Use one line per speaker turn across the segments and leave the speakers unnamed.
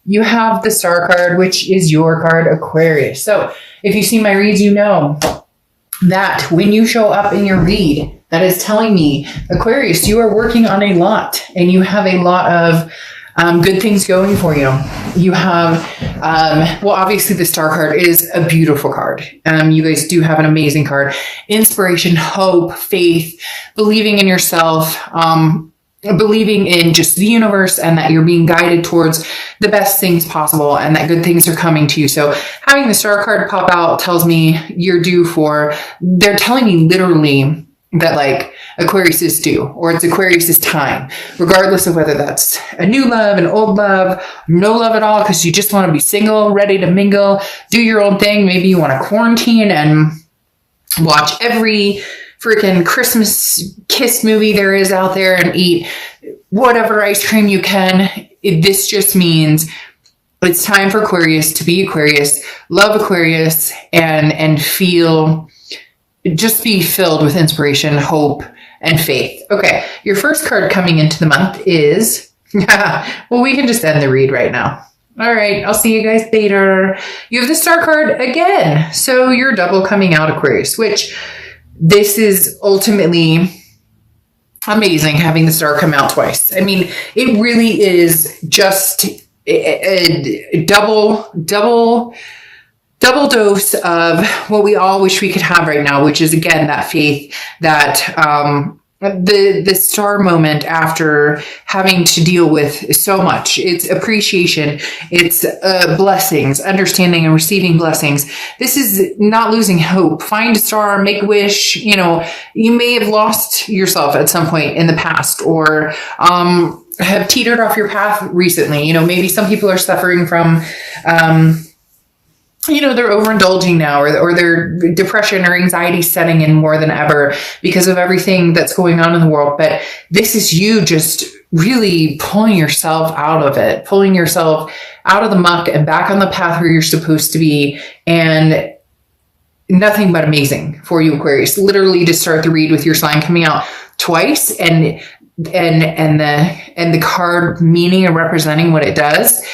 you have the Star card, which is your card, Aquarius. So if you see my reads, you know that when you show up in your read, that is telling me, Aquarius, you are working on a lot and you have a lot of good things going for you. You have, well, obviously the Star card is a beautiful card. You guys do have an amazing card. Inspiration, hope, faith, believing in yourself, believing in just the universe and that you're being guided towards the best things possible and that good things are coming to you. So having the Star card pop out tells me you're due for, they're telling me literally that like Aquarius is due, or it's Aquarius's time, regardless of whether that's a new love, an old love, no love at all, because you just want to be single, ready to mingle, do your own thing. Maybe you want to quarantine and watch every freaking Christmas kiss movie there is out there and eat whatever ice cream you can. This just means it's time for Aquarius to be Aquarius, love Aquarius, and feel, just be filled with inspiration, hope, and faith. Okay, your first card coming into the month is, well, we can just end the read right now. All right, I'll see you guys later. You have the Star card again. So you're double coming out, Aquarius, which this is ultimately amazing having the Star come out twice. I mean, it really is just a double dose of what we all wish we could have right now, which is, again, that faith, that the Star moment after having to deal with so much. It's appreciation, it's blessings, understanding and receiving blessings. This is not losing hope. Find a star, make a wish. You know, you may have lost yourself at some point in the past, or have teetered off your path recently. You know, maybe some people are suffering from you know, they're overindulging now, or their depression or anxiety setting in more than ever because of everything that's going on in the world. But this is you just really pulling yourself out of it, pulling yourself out of the muck and back on the path where you're supposed to be. And nothing but amazing for you, Aquarius. Literally to start the read with your sign coming out twice and the card meaning and representing what it does.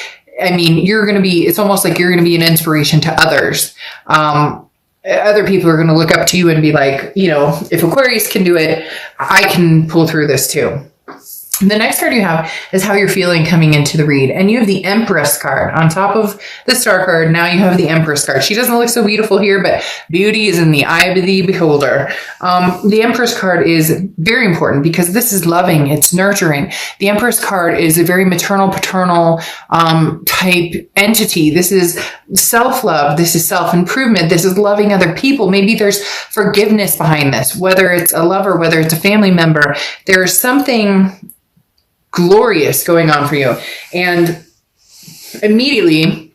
I mean, you're going to be, it's almost like you're going to be an inspiration to others. Other people are going to look up to you and be like, you know, if Aquarius can do it, I can pull through this too. The next card you have is how you're feeling coming into the read. And you have the Empress card on top of the Star card. Now you have the Empress card. She doesn't look so beautiful here, but beauty is in the eye of the beholder. The Empress card is very important because this is loving. It's nurturing. The Empress card is a very maternal, paternal type entity. This is self-love. This is self-improvement. This is loving other people. Maybe there's forgiveness behind this, whether it's a lover, whether it's a family member. There's something glorious going on for you. And immediately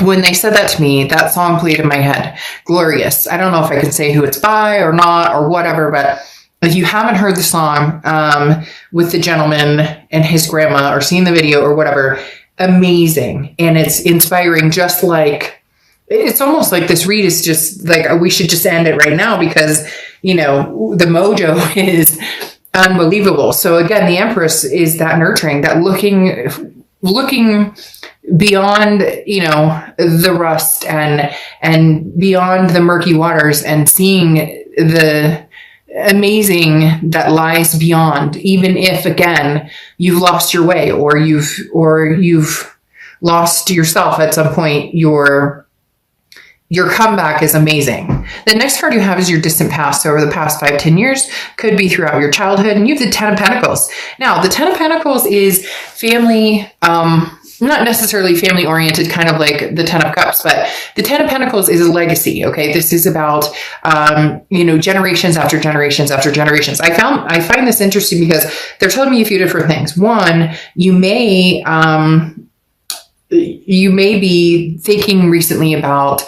when they said that to me, that song played in my head, Glorious. I don't know if I can say who it's by or not or whatever, but if you haven't heard the song with the gentleman and his grandma, or seen the video or whatever, amazing. And it's inspiring, just like, it's almost like this read is just like, we should just end it right now because, you know, the mojo is unbelievable. So again, the Empress is that nurturing, that looking beyond, you know, the rust and beyond the murky waters and seeing the amazing that lies beyond, even if, again, you've lost your way or you've lost yourself at some point. Your comeback is amazing. The next card you have is your distant past. So over the past 5-10 years, could be throughout your childhood. And you have the Ten of Pentacles. Now, the Ten of Pentacles is family, not necessarily family oriented, kind of like the Ten of Cups, but the Ten of Pentacles is a legacy. Okay. This is about, you know, generations after generations after generations. I find this interesting because they're telling me a few different things. One, you may be thinking recently about,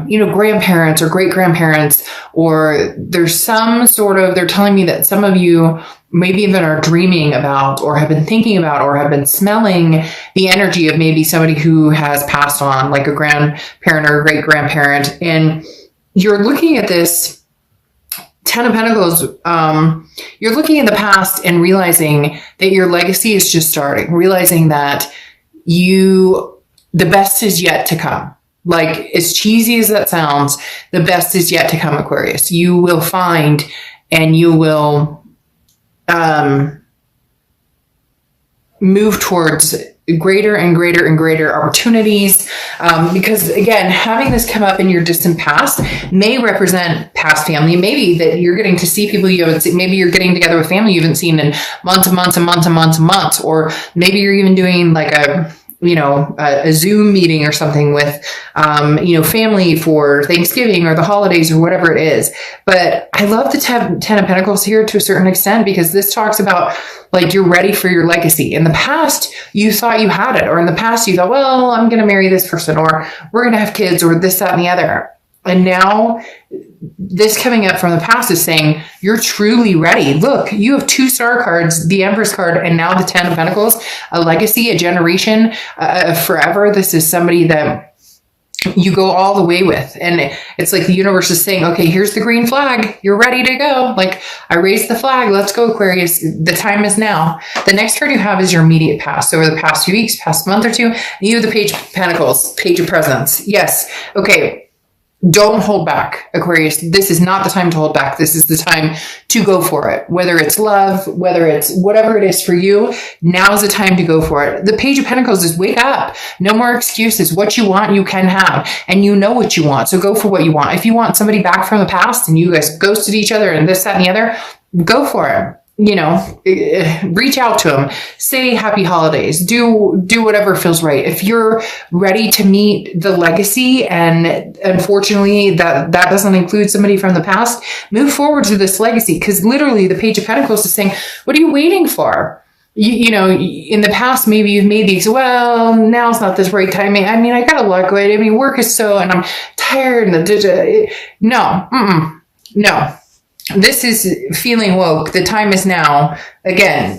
you know, grandparents or great grandparents, or there's some sort of, they're telling me that some of you maybe even are dreaming about, or have been thinking about, or have been smelling the energy of maybe somebody who has passed on, like a grandparent or a great grandparent. And you're looking at this Ten of Pentacles, you're looking in the past and realizing that your legacy is just starting, realizing that the best is yet to come. Like, as cheesy as that sounds, the best is yet to come, Aquarius. You will find, and you will move towards greater and greater and greater opportunities. Because again, having this come up in your distant past may represent past family. Maybe that you're getting to see people you haven't seen. Maybe you're getting together with family you haven't seen in months and months and months and months and months. Or maybe you're even doing like a Zoom meeting or something with, family for Thanksgiving or the holidays or whatever it is. But I love the 10 of Pentacles here to a certain extent, because this talks about like you're ready for your legacy. In the past, you thought you had it, or in the past you thought, well, I'm going to marry this person, or we're going to have kids, or this, that, and the other. And now this coming up from the past is saying you're truly ready. Look, you have 2 star cards, the Empress card, and now the 10 of Pentacles, a legacy, a generation, forever. This is somebody that you go all the way with. And it's like the universe is saying, okay, here's the green flag. You're ready to go. Like, I raised the flag. Let's go, Aquarius. The time is now. The next card you have is your immediate past. So over the past few weeks, past month or two, you have the Page of Pentacles, Page of Presence. Yes. Okay. Don't hold back, Aquarius. This is not the time to hold back. This is the time to go for it. Whether it's love, whether it's whatever it is for you, now's the time to go for it. The Page of Pentacles is wake up. No more excuses. What you want, you can have. And you know what you want. So go for what you want. If you want somebody back from the past and you guys ghosted each other and this, that, and the other, go for it. Reach out to them, say happy holidays, do whatever feels right. If you're ready to meet the legacy, and unfortunately that doesn't include somebody from the past, move forward to this legacy. Because literally the Page of Pentacles is saying, what are you waiting for? In the past, maybe you've made these, well, now's not this right time. I mean, I got a lot going. I mean, work is and I'm tired. No. This is feeling woke. The time is now. Again,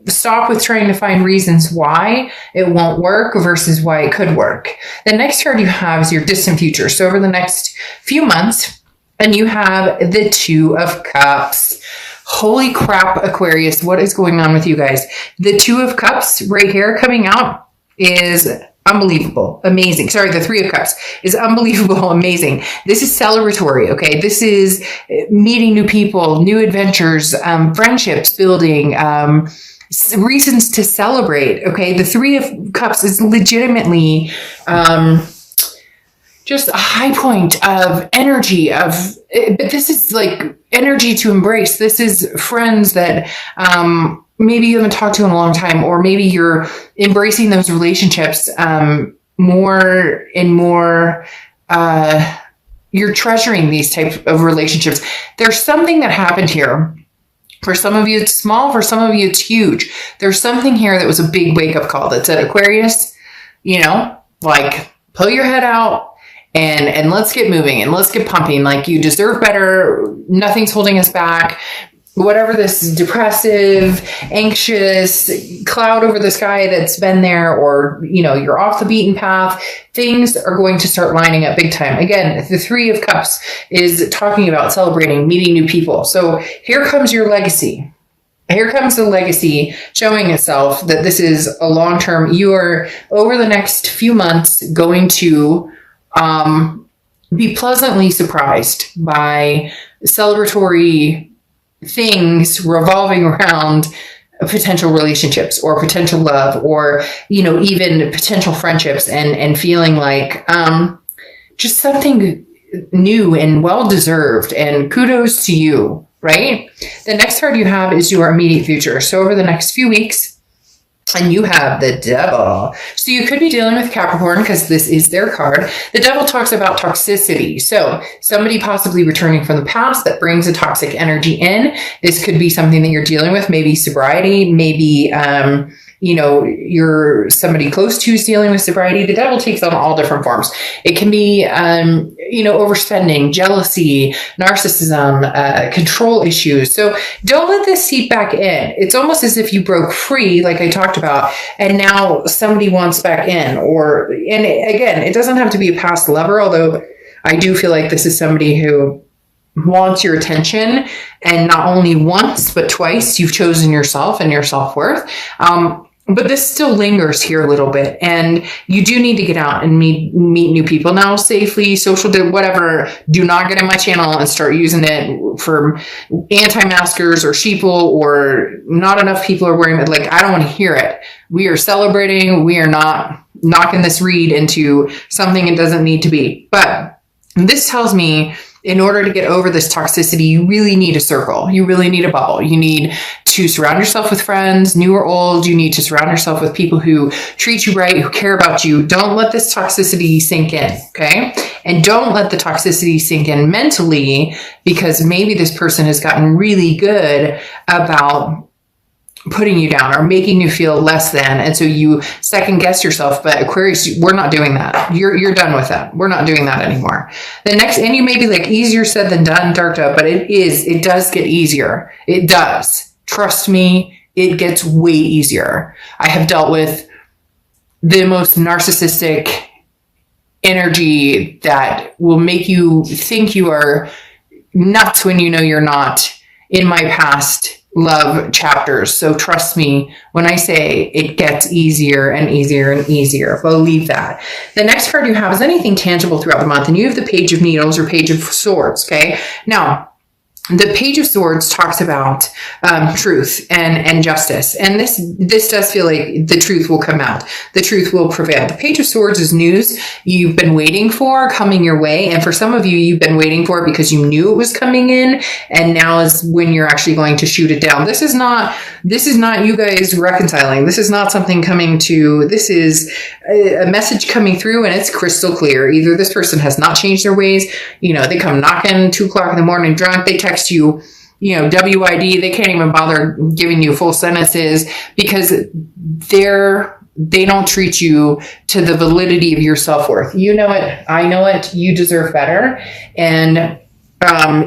stop with trying to find reasons why it won't work versus why it could work. The next card you have is your distant future. So over the next few months, and you have the 2 of Cups. Holy crap, Aquarius. What is going on with you guys? The 2 of Cups right here coming out is unbelievable. Amazing. Sorry, the 3 of Cups is unbelievable. Amazing. This is celebratory. Okay. This is meeting new people, new adventures, friendships building, reasons to celebrate. Okay. The 3 of Cups is legitimately, just a high point of energy but this is like energy to embrace. This is friends that, maybe you haven't talked to in a long time, or maybe you're embracing those relationships more and more. You're treasuring these types of relationships. There's something that happened here. For some of you, it's small. For some of you, it's huge. There's something here that was a big wake-up call that said, Aquarius, pull your head out and let's get moving and let's get pumping. Like, you deserve better. Nothing's holding us back. Whatever this depressive, anxious cloud over the sky that's been there, or, you're off the beaten path, things are going to start lining up big time. Again, the 3 of Cups is talking about celebrating, meeting new people. So here comes your legacy. Here comes the legacy showing itself that this is a long-term. You are, over the next few months, going to be pleasantly surprised by celebratory things revolving around potential relationships or potential love, or, even potential friendships, and feeling like, just something new and well-deserved, and kudos to you, right? The next card you have is your immediate future. So over the next few weeks, and you have the Devil. So you could be dealing with Capricorn, because this is their card. The Devil talks about toxicity. So somebody possibly returning from the past that brings a toxic energy in. This could be something that you're dealing with, maybe sobriety, maybe, you're somebody close to is dealing with sobriety. The Devil takes on all different forms. It can be, overspending, jealousy, narcissism, control issues. So don't let this seep back in. It's almost as if you broke free, like I talked about, and now somebody wants back in. And again, it doesn't have to be a past lover, although I do feel like this is somebody who wants your attention, and not only once, but twice. You've chosen yourself and your self-worth. But this still lingers here a little bit, and you do need to get out and meet new people now safely, social, whatever. Do not get in my channel and start using it for anti-maskers or sheeple or not enough people are wearing it. Like, I don't want to hear it. We are celebrating. We are not knocking this read into something it doesn't need to be. But this tells me, in order to get over this toxicity, you really need a circle. You really need a bubble. You need to surround yourself with friends, new or old. You need to surround yourself with people who treat you right, who care about you. Don't let this toxicity sink in, okay? And don't let the toxicity sink in mentally, because maybe this person has gotten really good about putting you down or making you feel less than. And so you second guess yourself. But Aquarius, we're not doing that. You're done with that. We're not doing that anymore. The next, and you may be like, easier said than done, Dark Dove, but it does get easier. It does. Trust me, it gets way easier. I have dealt with the most narcissistic energy that will make you think you are nuts when you know you're not in my past love chapters. So trust me when I say it gets easier and easier and easier. Believe that. The next card you have is anything tangible throughout the month, and you have the Page of Needles or Page of Swords. Okay. Now, the Page of Swords talks about truth and justice. And this does feel like the truth will come out. The truth will prevail. The Page of Swords is news you've been waiting for coming your way. And for some of you, you've been waiting for it because you knew it was coming in. And now is when you're actually going to shoot it down. This is not you guys reconciling. This is not something coming to, this is a message coming through, and it's crystal clear. Either this person has not changed their ways. They come knocking 2 o'clock in the morning drunk. They text you, WID. They can't even bother giving you full sentences because they don't treat you to the validity of your self-worth. You know it. I know it. You deserve better. And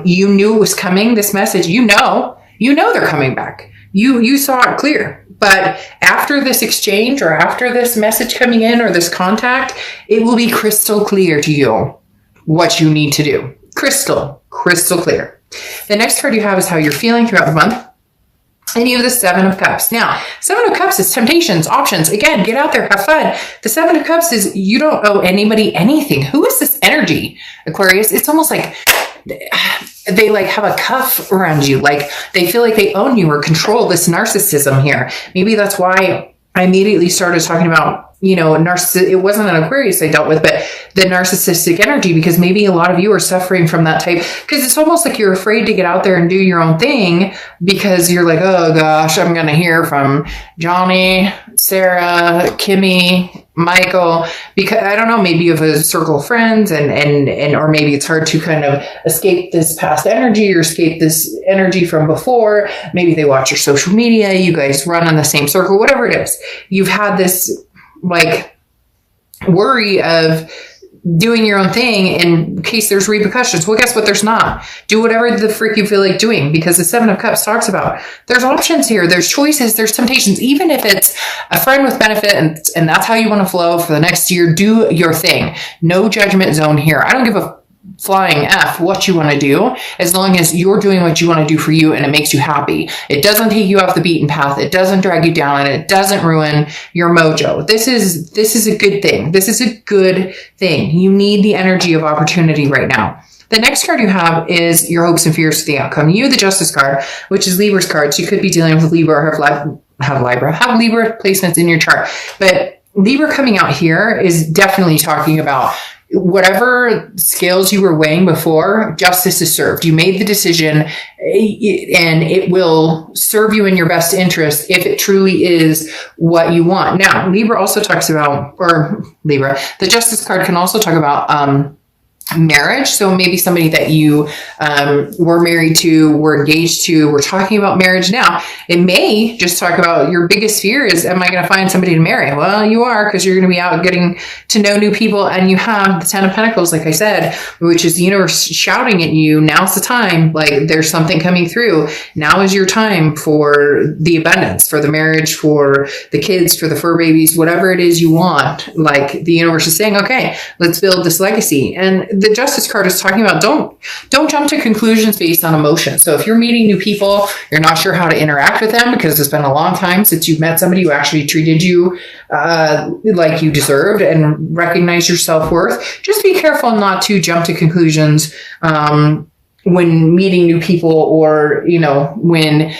you knew it was coming, this message. You know they're coming back. You saw it clear. But after this exchange or after this message coming in or this contact, it will be crystal clear to you what you need to do. Crystal clear. The next card you have is how you're feeling throughout the month. And you have the Seven of Cups. Now, Seven of Cups is temptations, options. Again, get out there, have fun. The Seven of Cups is you don't owe anybody anything. Who is this energy, Aquarius? It's almost like they like have a cuff around you. Like they feel like they own you or control this narcissism here. Maybe that's why I immediately started talking about, it wasn't an Aquarius I dealt with, but the narcissistic energy, because maybe a lot of you are suffering from that type, because it's almost like you're afraid to get out there and do your own thing because you're like, oh gosh, I'm going to hear from Johnny, Sarah, Kimmy, Michael, because I don't know, maybe you have a circle of friends and or maybe it's hard to kind of escape this past energy or escape this energy from before. Maybe they watch your social media, you guys run in the same circle, whatever it is. You've had this like worry of doing your own thing in case there's repercussions. Well, guess what? There's not. Do whatever the freak you feel like doing, because the Seven of Cups talks about there's options here. There's choices. There's temptations. Even if it's a friend with benefit and that's how you want to flow for the next year, do your thing. No judgment zone here. I don't give a flying F what you want to do, as long as you're doing what you want to do for you and it makes you happy. It doesn't take you off the beaten path. It doesn't drag you down, and it doesn't ruin your mojo. This is a good thing. This is a good thing. You need the energy of opportunity right now. The next card you have is your hopes and fears for the outcome. You have the Justice card, which is Libra's card. So you could be dealing with Libra or have Libra placements in your chart. But Libra coming out here is definitely talking about whatever scales you were weighing before, justice is served. You made the decision, and it will serve you in your best interest if it truly is what you want. Now, Libra also talks about, the Justice card can also talk about marriage. So maybe somebody that you were married to, were engaged to, we're talking about marriage now. It may just talk about your biggest fear is, am I going to find somebody to marry? Well, you are, because you're going to be out getting to know new people, and you have the Ten of Pentacles, like I said, which is the universe shouting at you, now's the time, like there's something coming through. Now is your time for the abundance, for the marriage, for the kids, for the fur babies, whatever it is you want. Like the universe is saying, okay, let's build this legacy. And the Justice card is talking about don't jump to conclusions based on emotion. So if you're meeting new people, you're not sure how to interact with them because it's been a long time since you've met somebody who actually treated you like you deserved and recognize your self-worth. Just be careful not to jump to conclusions when meeting new people, or, when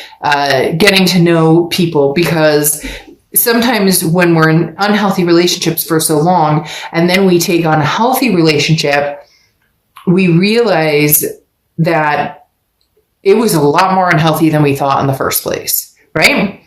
getting to know people, because sometimes when we're in unhealthy relationships for so long and then we take on a healthy relationship, we realize that it was a lot more unhealthy than we thought in the first place, right?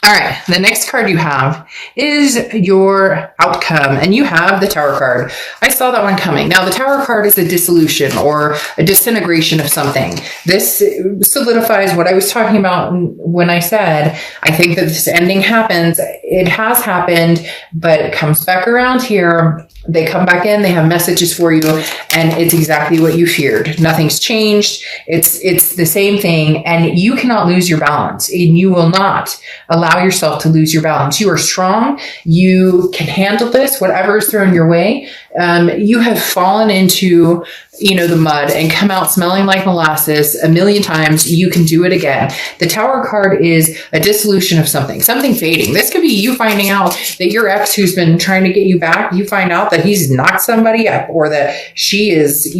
All right, the next card you have is your outcome, and you have the Tower card. I saw that one coming. Now, the Tower card is a dissolution or a disintegration of something. This solidifies what I was talking about when I said, I think that this ending happens. It has happened, but it comes back around here. They come back in, they have messages for you, and it's exactly what you feared. Nothing's changed. It's the same thing, and you cannot lose your balance, and you will not allow yourself to lose your balance. You are strong. You can handle this, whatever is thrown your way. You have fallen into, the mud and come out smelling like molasses a million times. You can do it again. The Tower card is a dissolution of something fading. This could be you finding out that your ex who's been trying to get you back, you find out that he's knocked somebody up, or that she is,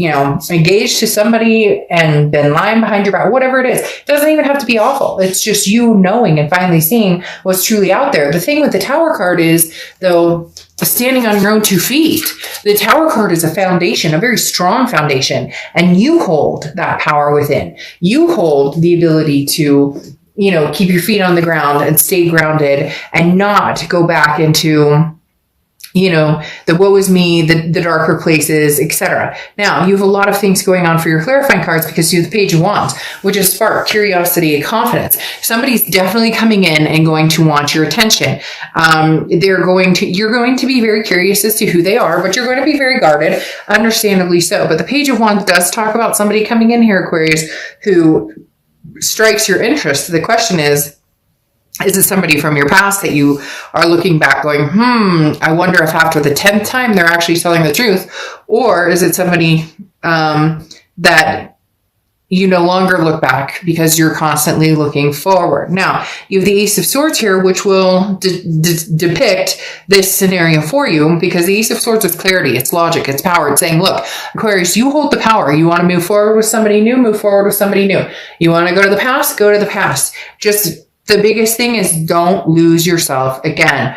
engaged to somebody and been lying behind your back, whatever it is. It doesn't even have to be awful. It's just you knowing and finally seeing what's truly out there. The thing with the Tower card is, though, standing on your own 2 feet. The Tower card is a foundation, a very strong foundation, and you hold that power within. You hold the ability to, keep your feet on the ground and stay grounded and not go back into, the woe is me, the darker places, etc. Now, you have a lot of things going on for your clarifying cards because you have the Page of Wands, which is spark, curiosity, and confidence. Somebody's definitely coming in and going to want your attention. You're going to be very curious as to who they are, but you're going to be very guarded, understandably so. But the Page of Wands does talk about somebody coming in here, Aquarius, who strikes your interest. The question is it somebody from your past that you are looking back going, I wonder if after the 10th time they're actually telling the truth? Or is it somebody that you no longer look back because you're constantly looking forward? Now, you have the Ace of Swords here, which will depict this scenario for you, because the Ace of Swords is clarity, it's logic, it's power. It's saying, look, Aquarius, you hold the power. You want to move forward with somebody new, move forward with somebody new. You want to go to the past, go to the past. Just the biggest thing is don't lose yourself again.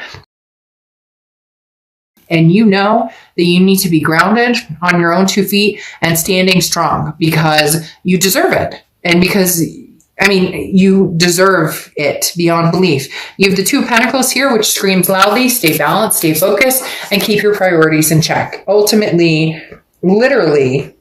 And you know that you need to be grounded on your own 2 feet and standing strong because you deserve it. And because, you deserve it beyond belief. You have the Two of Pentacles here, which screams loudly, stay balanced, stay focused, and keep your priorities in check. Ultimately, literally,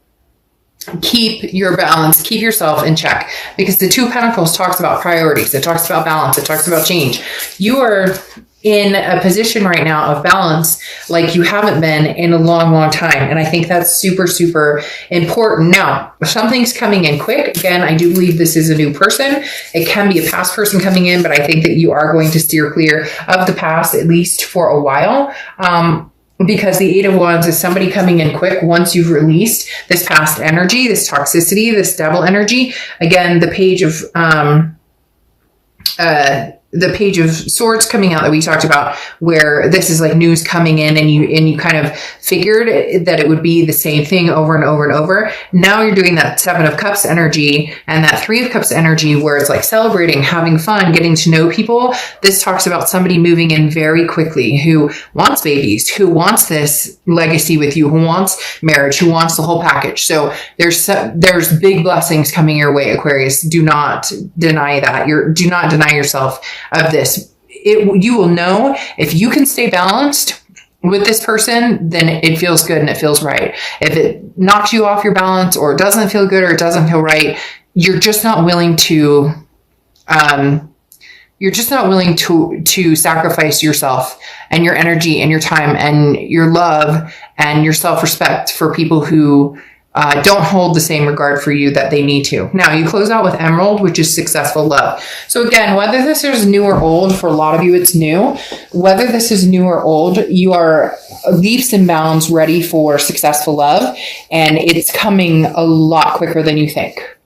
keep your balance, keep yourself in check, because the Two of Pentacles talks about priorities. It talks about balance. It talks about change. You are in a position right now of balance like you haven't been in a long, long time. And I think that's super, super important. Now, if something's coming in quick, again, I do believe this is a new person. It can be a past person coming in, but I think that you are going to steer clear of the past, at least for a while. Because the Eight of Wands is somebody coming in quick once you've released this past energy, this toxicity, this devil energy. Again, the Page of Swords coming out that we talked about, where this is like news coming in, and you kind of figured that it would be the same thing over and over and over. Now you're doing that Seven of Cups energy and that Three of Cups energy, where it's like celebrating, having fun, getting to know people. This talks about somebody moving in very quickly, who wants babies, who wants this legacy with you, who wants marriage, who wants the whole package. So there's big blessings coming your way, Aquarius. Do not deny that. Do not deny yourself of this. You will know if you can stay balanced with this person, then it feels good and it feels right. If it knocks you off your balance, or it doesn't feel good, or it doesn't feel right, you're just not willing to sacrifice yourself and your energy and your time and your love and your self-respect for people who don't hold the same regard for you that they need to. Now, you close out with Emerald, which is successful love. So again, whether this is new or old, for a lot of you it's new. Whether this is new or old, you are leaps and bounds ready for successful love, and it's coming a lot quicker than you think.